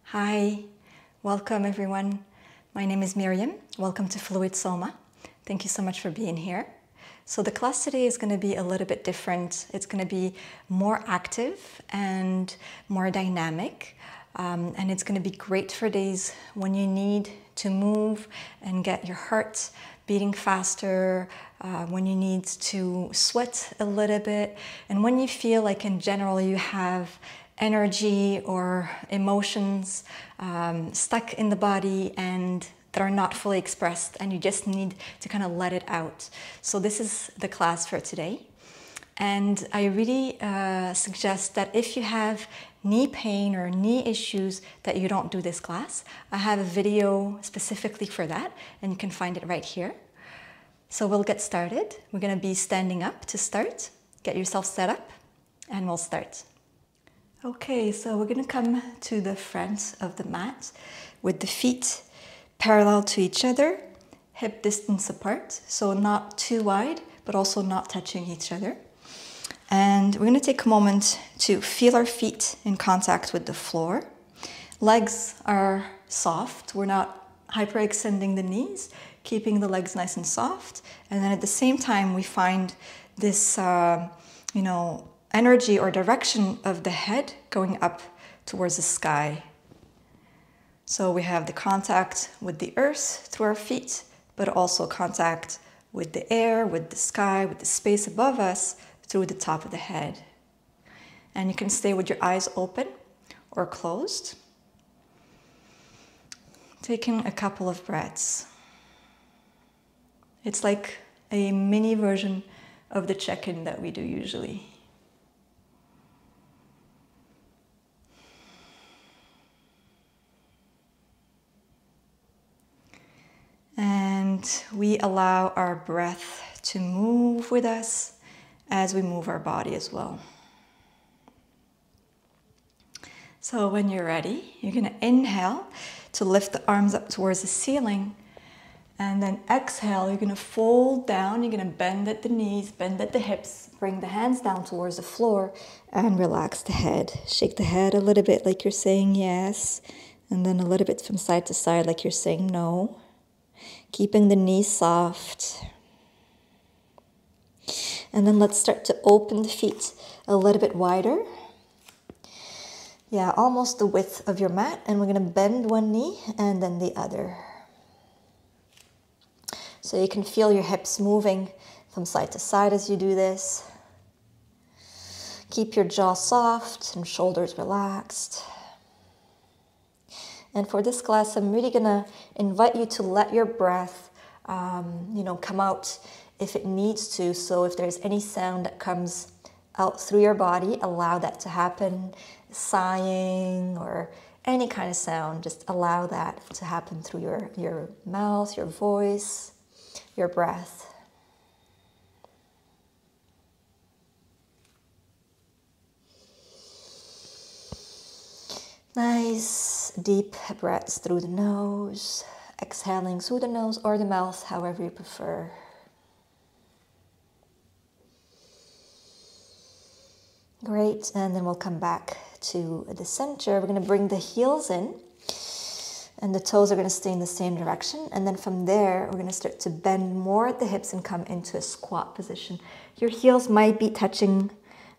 Hi, welcome everyone. My name is Miriam. Welcome to Fluid Soma. Thank you so much for being here. So the class today is going to be a little bit different. It's going to be more active and more dynamic. And it's going to be great for days when you need to move and get your heart beating faster, when you need to sweat a little bit, and when you feel like in general you have energy or emotions stuck in the body and that are not fully expressed, and you just need to kind of let it out. So this is the class for today. And I really suggest that if you have knee pain or knee issues, that you don't do this class. I have a video specifically for that, and you can find it right here. So we'll get started. We're going to be standing up to start. Get yourself set up, and we'll start. Okay, so we're going to come to the front of the mat with the feet parallel to each other, hip distance apart, so not too wide, but also not touching each other. And we're going to take a moment to feel our feet in contact with the floor. Legs are soft. We're not hyperextending the knees, keeping the legs nice and soft. And then at the same time, we find this, energy or direction of the head going up towards the sky. So we have the contact with the earth through our feet, but also contact with the air, with the sky, with the space above us through the top of the head. And you can stay with your eyes open or closed. Taking a couple of breaths. It's like a mini version of the check-in that we do usually. And we allow our breath to move with us as we move our body as well. So when you're ready, you're going to inhale to lift the arms up towards the ceiling. And then exhale, you're going to fold down. You're going to bend at the knees, bend at the hips, bring the hands down towards the floor and relax the head. Shake the head a little bit like you're saying yes. And then a little bit from side to side like you're saying no. Keeping the knees soft. And then let's start to open the feet a little bit wider. Yeah, almost the width of your mat. And we're going to bend one knee and then the other. So you can feel your hips moving from side to side as you do this. Keep your jaw soft and shoulders relaxed. And for this class, I'm really going to invite you to let your breath, come out if it needs to. So if there's any sound that comes out through your body, allow that to happen. Sighing or any kind of sound, just allow that to happen through your mouth, your voice, your breath. Nice deep breaths through the nose, exhaling through the nose or the mouth, however you prefer. Great, and then we'll come back to the center. We're going to bring the heels in, and the toes are going to stay in the same direction. And then from there, we're going to start to bend more at the hips and come into a squat position. Your heels might be touching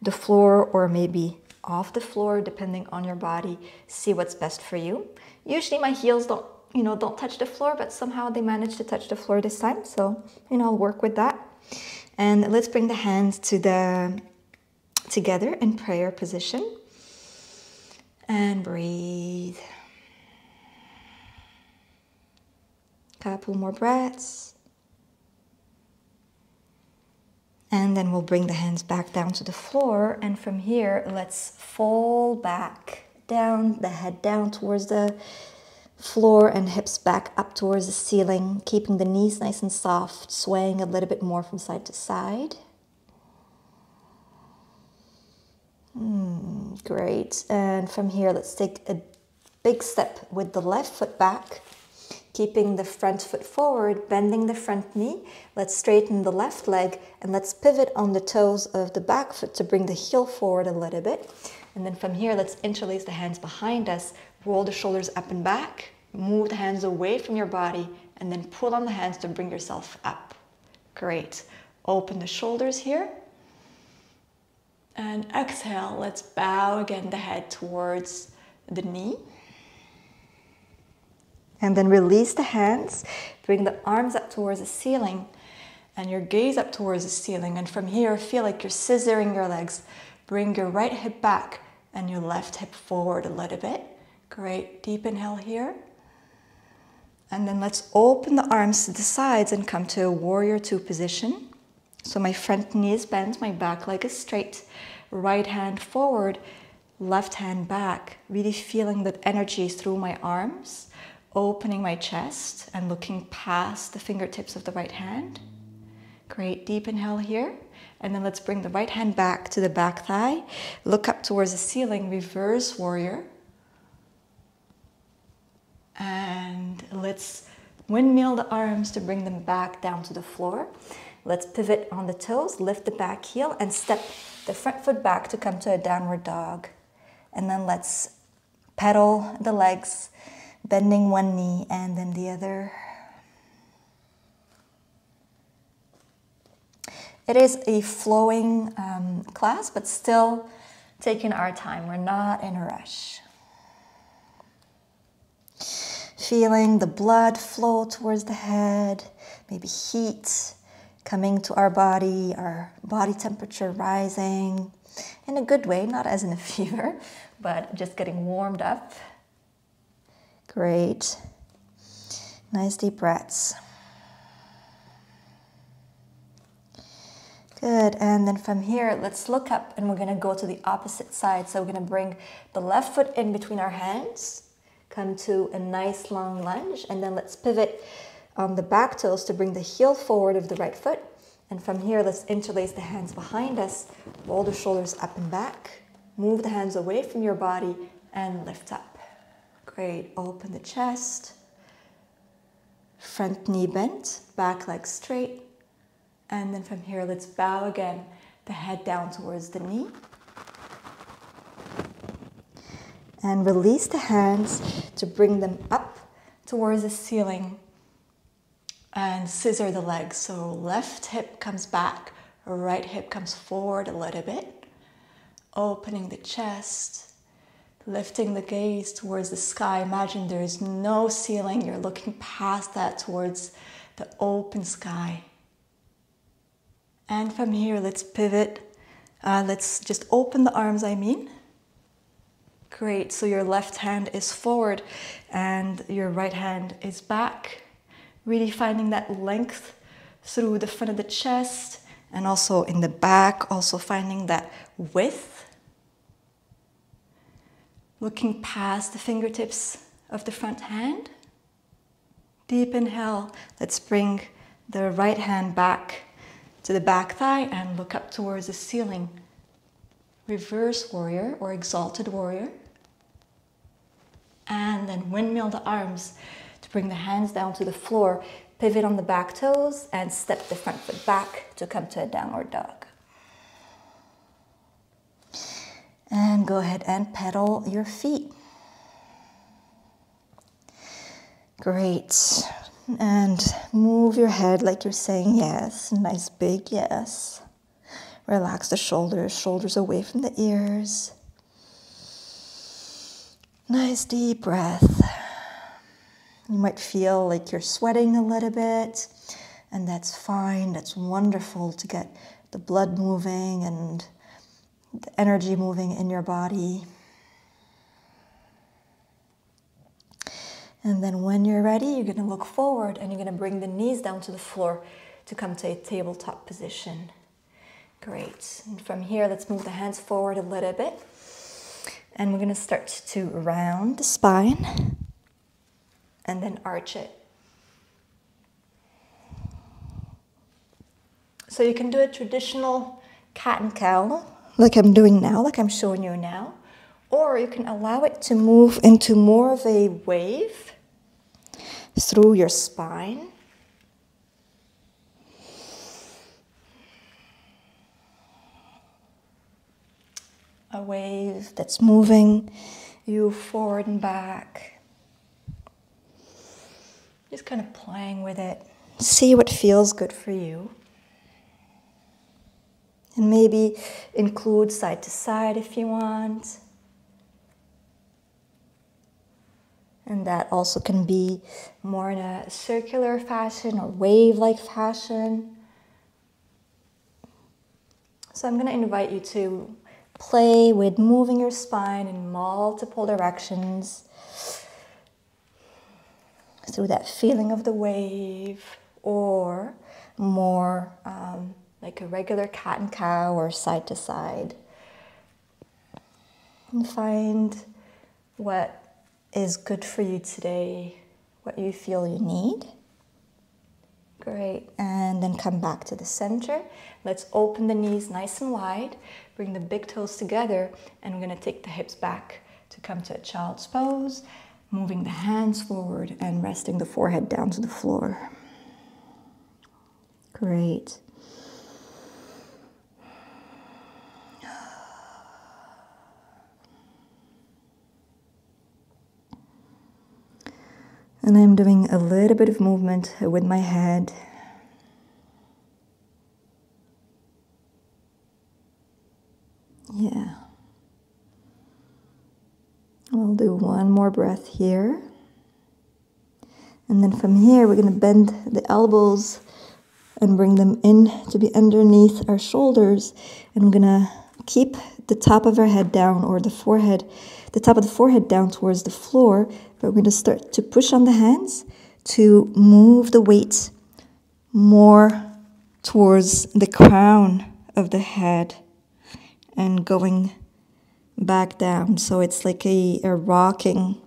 the floor or maybe off the floor, depending on your body. See what's best for you. Usually my heels don't touch the floor, but somehow they managed to touch the floor this time. So, I'll work with that. And let's bring the hands together in prayer position. And breathe. Couple more breaths. And then we'll bring the hands back down to the floor. And from here, let's fold back down, the head down towards the floor and hips back up towards the ceiling, keeping the knees nice and soft, swaying a little bit more from side to side. Great. And from here, let's take a big step with the left foot back. Keeping the front foot forward, bending the front knee. Let's straighten the left leg and let's pivot on the toes of the back foot to bring the heel forward a little bit. And then from here, let's interlace the hands behind us, Roll the shoulders up and back. Move the hands away from your body and then pull on the hands to bring yourself up. Great. Open the shoulders here. And exhale, let's bow again the head towards the knee. And then release the hands. Bring the arms up towards the ceiling and your gaze up towards the ceiling. And from here, feel like you're scissoring your legs. Bring your right hip back and your left hip forward a little bit. Great. Deep inhale here. And then let's open the arms to the sides and come to a warrior two position. So my front knee is bent, my back leg is straight. Right hand forward, left hand back. Really feeling that energy through my arms. Opening my chest and looking past the fingertips of the right hand. Great, deep inhale here. And then let's bring the right hand back to the back thigh. Look up towards the ceiling, reverse warrior. And let's windmill the arms to bring them back down to the floor. Let's pivot on the toes, lift the back heel and step the front foot back to come to a downward dog. And then let's pedal the legs, bending one knee and then the other. It is a flowing class, but still taking our time. We're not in a rush. Feeling the blood flow towards the head, maybe heat coming to our body temperature rising in a good way, not as in a fever, but just getting warmed up. Great. Nice deep breaths. Good, and then from here, let's look up and we're gonna go to the opposite side. So we're gonna bring the left foot in between our hands, come to a nice long lunge, and then let's pivot on the back toes to bring the heel forward of the right foot. And from here, let's interlace the hands behind us, roll the shoulders up and back, move the hands away from your body and lift up. Great, open the chest, front knee bent, back leg straight. And then from here, let's bow again, the head down towards the knee. And release the hands to bring them up towards the ceiling and scissor the legs. So left hip comes back, right hip comes forward a little bit. Opening the chest, lifting the gaze towards the sky. Imagine there is no ceiling. You're looking past that towards the open sky. And from here, let's pivot. Let's just open the arms, Great, so your left hand is forward and your right hand is back. Really finding that length through the front of the chest and also in the back, also finding that width. Looking past the fingertips of the front hand. Deep inhale, let's bring the right hand back to the back thigh and look up towards the ceiling. Reverse warrior or exalted warrior. And then windmill the arms to bring the hands down to the floor. Pivot on the back toes and step the front foot back to come to a downward dog. And go ahead and pedal your feet. Great. And move your head like you're saying yes. Nice big yes. Relax the shoulders, shoulders away from the ears. Nice deep breath. You might feel like you're sweating a little bit, and that's fine. That's wonderful to get the blood moving and the energy moving in your body. And then when you're ready, you're going to look forward and you're going to bring the knees down to the floor to come to a tabletop position. Great. And from here, let's move the hands forward a little bit. And we're going to start to round the spine and then arch it. So you can do a traditional cat and cow like I'm doing now, like I'm showing you now. Or you can allow it to move into more of a wave through your spine. A wave that's moving you forward and back. Just kind of playing with it. See what feels good for you. And maybe include side to side if you want. And that also can be more in a circular fashion or wave-like fashion. So I'm going to invite you to play with moving your spine in multiple directions through that feeling of the wave, or more like a regular cat and cow or side to side. And find what is good for you today, what you feel you need. Great, and then come back to the center. Let's open the knees nice and wide, bring the big toes together, and we're going to take the hips back to come to a child's pose, moving the hands forward and resting the forehead down to the floor. Great. And I'm doing a little bit of movement with my head. Yeah. We'll do one more breath here. And then from here, we're going to bend the elbows and bring them in to be underneath our shoulders. And we're going to keep the top of our head down, or the top of the forehead down towards the floor. But we're going to start to push on the hands to move the weight more towards the crown of the head and going back down. So it's like a rocking.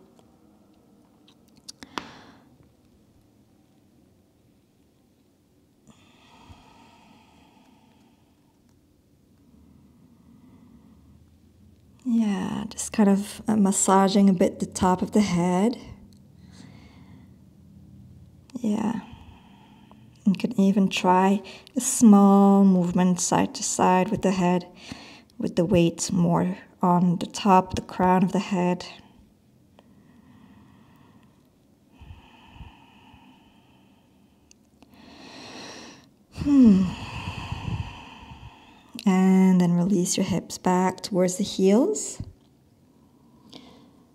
Yeah, just kind of massaging a bit the top of the head. Yeah. You can even try a small movement side to side with the head, with the weight more on the top, the crown of the head. And then release your hips back towards the heels.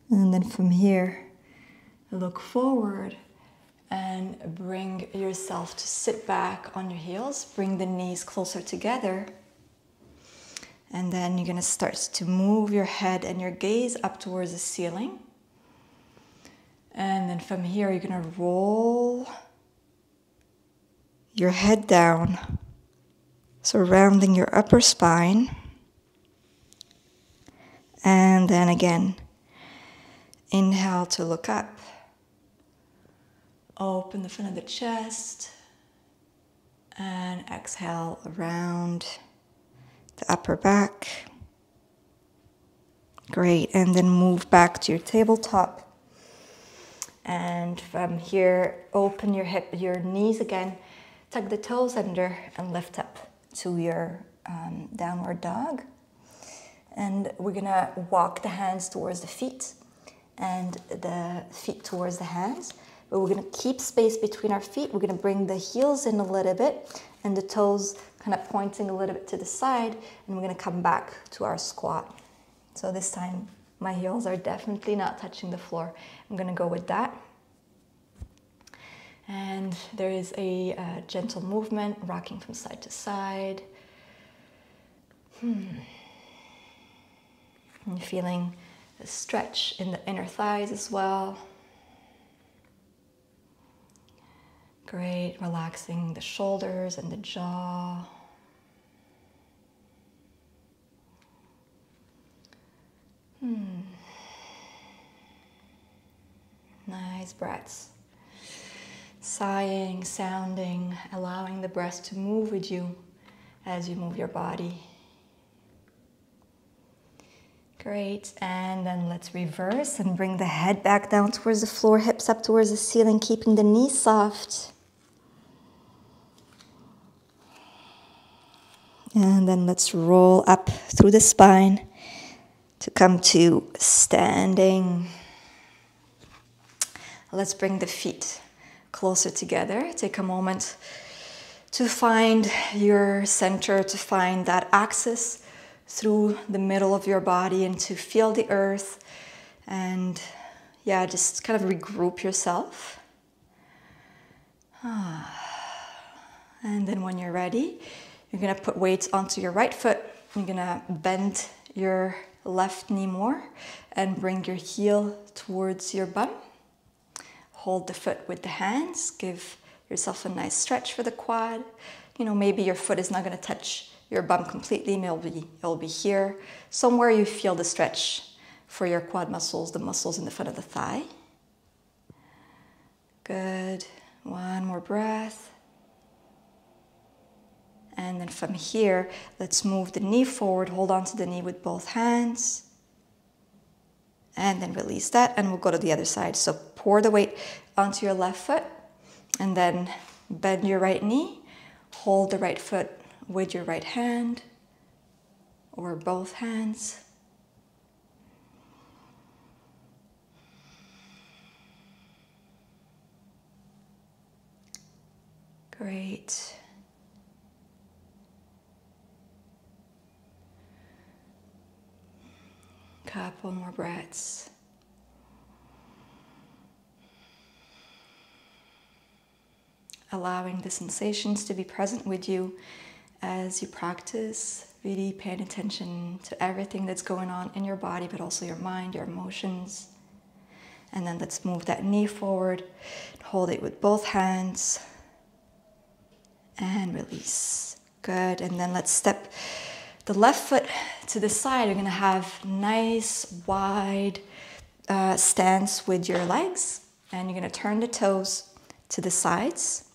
And then from here, look forward and bring yourself to sit back on your heels. Bring the knees closer together. And then you're going to start to move your head and your gaze up towards the ceiling. And then from here, you're going to roll your head down, surrounding your upper spine. And then again, inhale to look up. Open the front of the chest. And exhale around the upper back. Great. And then move back to your tabletop. And from here, open your knees again. Tuck the toes under and lift up to your downward dog. And we're going to walk the hands towards the feet and the feet towards the hands. But we're going to keep space between our feet. We're going to bring the heels in a little bit and the toes kind of pointing a little bit to the side. And we're going to come back to our squat. So this time, my heels are definitely not touching the floor. I'm going to go with that. And there is a gentle movement, rocking from side to side. And feeling a stretch in the inner thighs as well. Great, relaxing the shoulders and the jaw. Nice breaths. Sighing, sounding, allowing the breath to move with you as you move your body. Great, and then let's reverse and bring the head back down towards the floor, hips up towards the ceiling, keeping the knees soft. And then let's roll up through the spine to come to standing. Let's bring the feet closer together. Take a moment to find your center, to find that axis through the middle of your body, and to feel the earth, and yeah, just kind of regroup yourself. And then when you're ready, you're gonna put weights onto your right foot. You're gonna bend your left knee more and bring your heel towards your bum. Hold the foot with the hands. Give yourself a nice stretch for the quad. You know, maybe your foot is not going to touch your bum completely. Maybe it'll be here. Somewhere you feel the stretch for your quad muscles, the muscles in the front of the thigh. Good. One more breath. And then from here, let's move the knee forward. Hold on to the knee with both hands. And then release that, and we'll go to the other side. So pour the weight onto your left foot, and then bend your right knee. Hold the right foot with your right hand, or both hands. Great. Couple more breaths. Allowing the sensations to be present with you as you practice, really paying attention to everything that's going on in your body, but also your mind, your emotions. And then let's move that knee forward, hold it with both hands, and release. Good. And then let's step the left foot to the side. You're going to have nice wide stance with your legs, and you're going to turn the toes to the sides.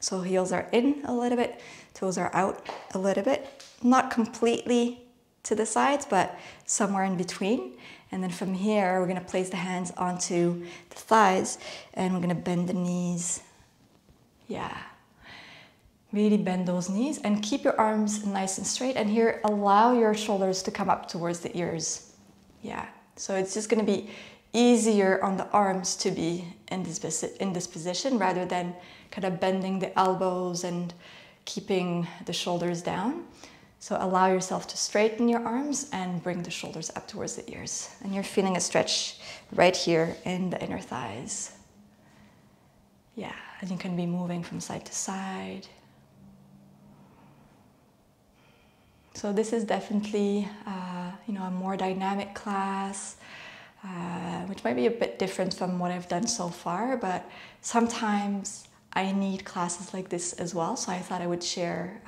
So heels are in a little bit, toes are out a little bit, not completely to the sides, but somewhere in between. And then from here, we're going to place the hands onto the thighs, and we're going to bend the knees. Yeah. Really bend those knees and keep your arms nice and straight. And here, allow your shoulders to come up towards the ears. Yeah. So it's just going to be easier on the arms to be in this position, rather than kind of bending the elbows and keeping the shoulders down. So allow yourself to straighten your arms and bring the shoulders up towards the ears. And you're feeling a stretch right here in the inner thighs. Yeah. And you can be moving from side to side. So this is definitely, a more dynamic class, which might be a bit different from what I've done so far, but sometimes I need classes like this as well. So I thought I would share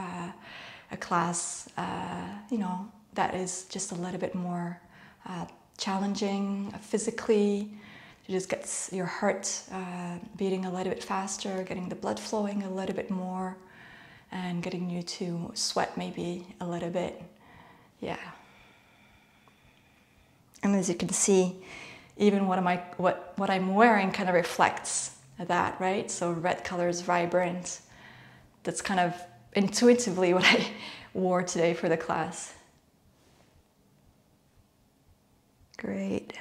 a class, that is just a little bit more challenging physically. It just gets your heart beating a little bit faster, getting the blood flowing a little bit more, and getting you to sweat maybe a little bit. Yeah. And as you can see, even what I'm wearing kind of reflects that, right? So red color is vibrant. That's kind of intuitively what I wore today for the class. Great.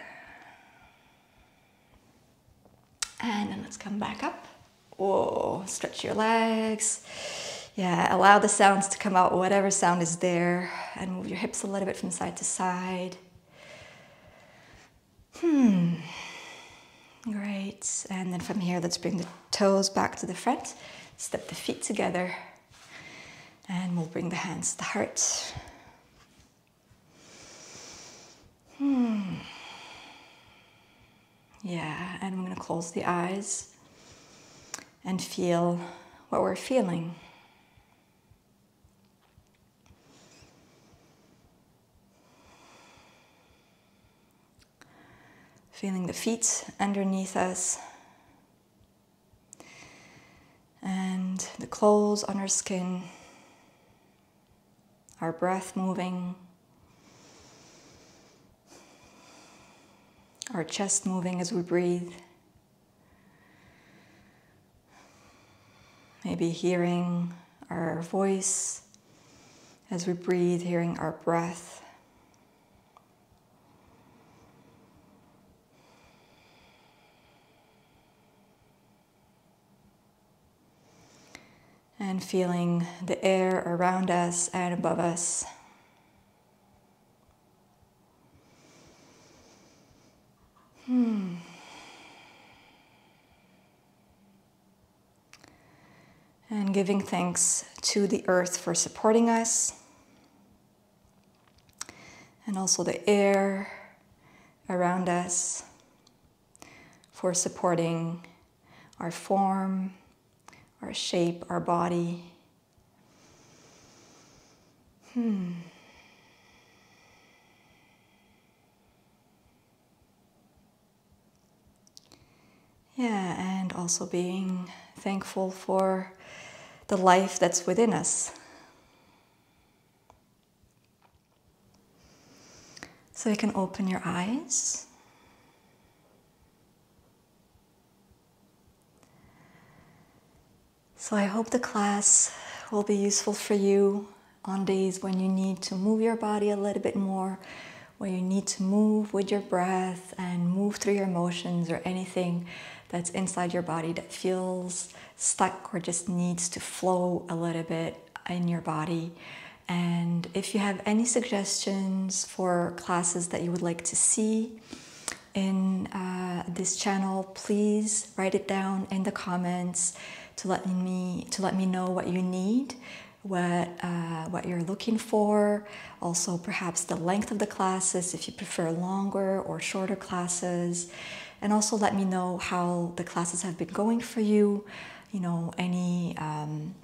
And then let's come back up. Whoa, stretch your legs. Yeah, allow the sounds to come out, whatever sound is there, and move your hips a little bit from side to side. Great. And then from here, let's bring the toes back to the front. Step the feet together, and we'll bring the hands to the heart. Yeah, and I'm going to close the eyes and feel what we're feeling. Feeling the feet underneath us and the clothes on our skin, our breath moving, our chest moving as we breathe. Maybe hearing our voice as we breathe, hearing our breath. and feeling the air around us and above us. And giving thanks to the earth for supporting us, and also the air around us for supporting our form, our shape, our body. Yeah, and also being thankful for the life that's within us. So you can open your eyes. So I hope the class will be useful for you on days when you need to move your body a little bit more, when you need to move with your breath and move through your emotions or anything that's inside your body that feels stuck or just needs to flow a little bit in your body. And if you have any suggestions for classes that you would like to see in this channel, please write it down in the comments to let me know what you need, what you're looking for. Also, perhaps the length of the classes, if you prefer longer or shorter classes. And also let me know how the classes have been going for you. You know, any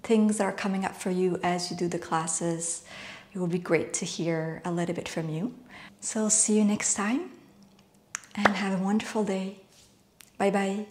things that are coming up for you as you do the classes. It would be great to hear a little bit from you. So see you next time and have a wonderful day. Bye bye.